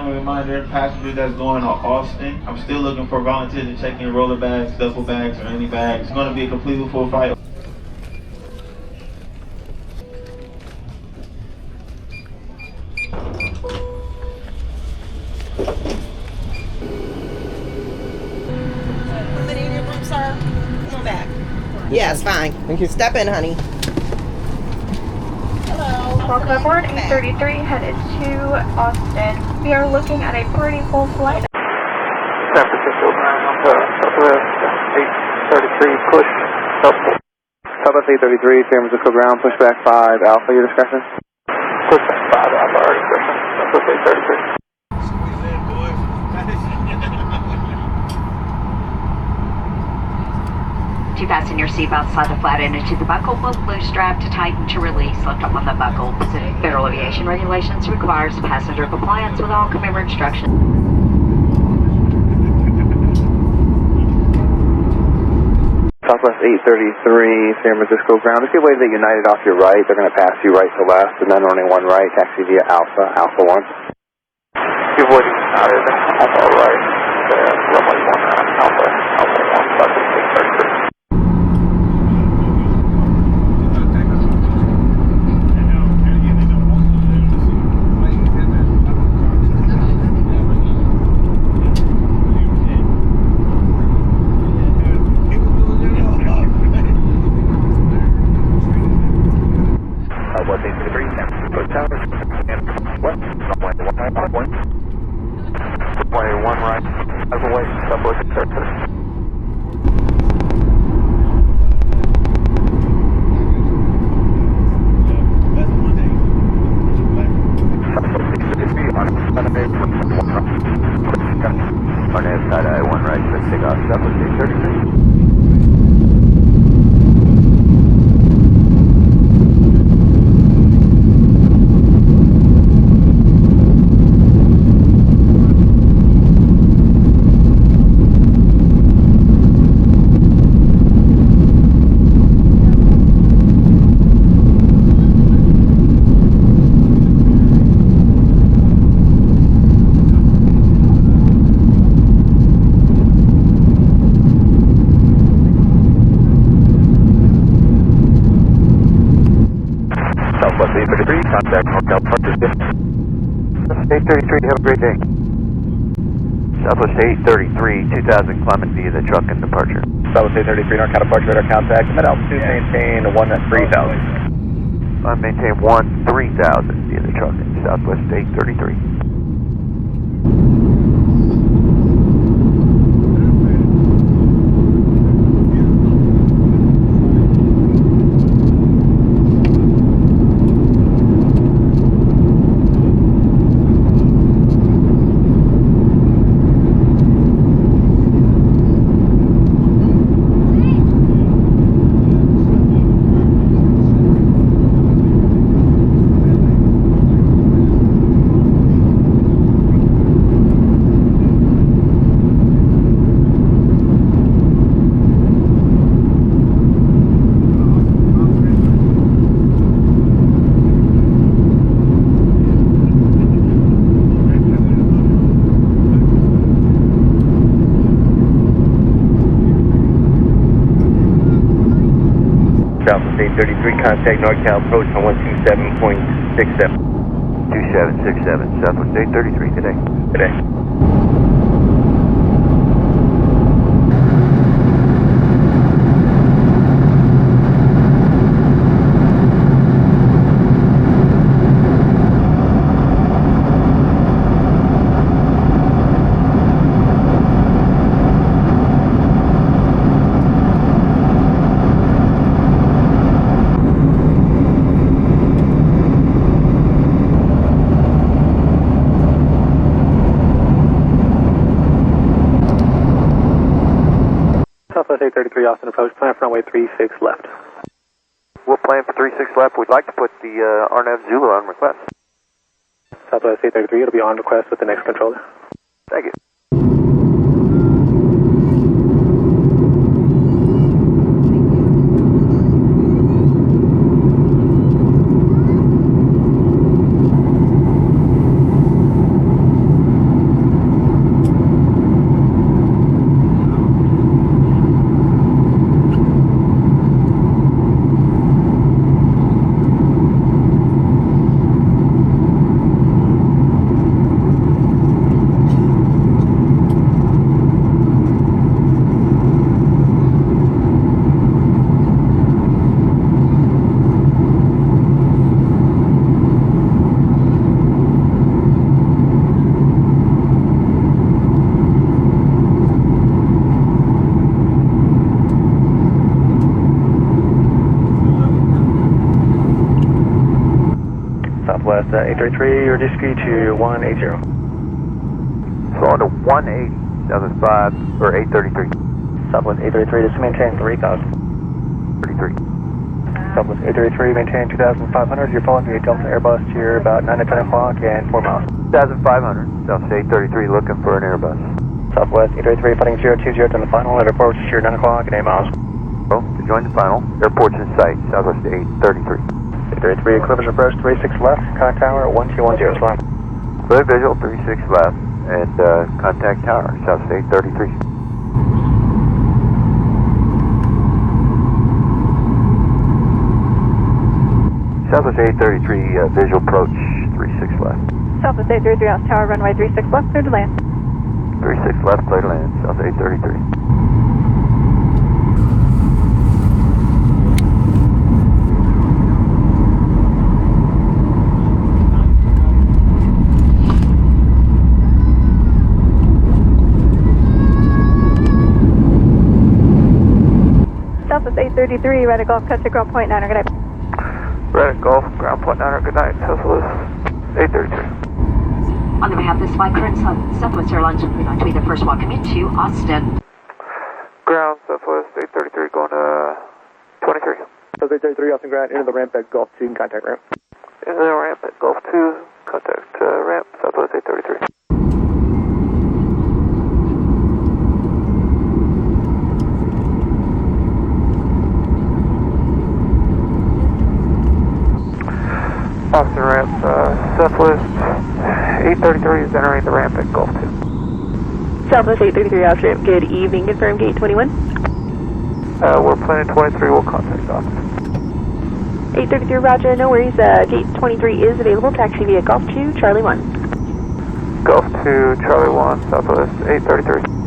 friendly reminder, passengers that's going to Austin, I'm still looking for volunteers to check in roller bags, duffel bags, or any bags. It's going to be a completely full flight. Somebody in your room, sir? Come on back. Yes, fine. Thank you. Step in, honey. Hello. Welcome aboard A33 headed to Austin. We are looking at a pretty full flight. San Francisco Ground, Southwest 833, push, Southwest 833, San Francisco Ground, push back 5, Alpha, your discretion. Push back 5, Alpha, our discretion, Southwest 833. To fasten your seatbelt, slide the flat end into the buckle, pull the blue strap to tighten to release. Lift up on the buckle. Federal Aviation Regulations requires passenger compliance with all commander instructions. Southwest 833, San Francisco Ground. If you wave at United off your right, they're going to pass you right to left, and then only one right, taxi via Alpha, Alpha 1. If you avoid United off our right, runway 1, Alpha, Alpha 1, Southwest 833. Southwest 833, San Francisco Tower, west, runway 1 right, runway 1 right, as away, Southwest 833. On the side I-1 right, let's take off, Southwest 833. Southwest 833, contact NorCal partnership. 833, have a great day. Southwest 833, 2000 Clement via the truck and departure. Southwest 833, NorCal departure, radar contact. At altitude, maintain 13000. Maintain 13000 via the truck and Southwest 833. Southwest 833, contact NorCal approach on 127.67. 2767, Southwest 833 today. Southwest 833, Austin approach, plan for runway 36 left. We'll plan for 36 left. We'd like to put the RNAV Zulu on request. Southwest 833, it'll be on request with the next controller. Thank you. Southwest 833, your discrete to 180. So on to 180, Southwest 5, or 833. Southwest 833, just maintain 3000. 33. Southwest 833, maintain 2500. You're following the Delta Airbus to your about 9 to 10 o'clock and 4 miles. 1500, Southwest 833 looking for an Airbus. Southwest 833, flighting 020 to the final, at approach to your 9 o'clock and 8 miles. Oh, to join the final, airport's in sight, Southwest 833. 833, equivalent approach 36 left, contact tower at 1210, it's fine. Clear visual, 36 left, and contact tower, Southwest 833. Southwest 833, visual approach, 36 left. Southwest 833, AUS Tower, runway 36 left, clear to land. 36 left, clear to land, Southwest 833. Southwest 833, right at Golf Cutter, ground point 9, good night. Red Golf, ground point 9, good night, Southwest 833. On the behalf of this flight, current Southwest Airlines would like to be the first welcome you to Austin. Ground, Southwest 833, going to 23. Southwest 833, Austin Ground, into the ramp at Golf 2, contact ramp. Into the ramp at Golf 2, contact ramp, Southwest 833. Austin ramp, Southwest 833 is entering the ramp at Golf 2. Southwest 833, AUS Ramp, good evening, confirm gate 21. We're planning 23, we'll contact office. 833, roger, no worries, gate 23 is available, taxi via Golf 2, Charlie 1. Golf 2, Charlie 1, Southwest 833.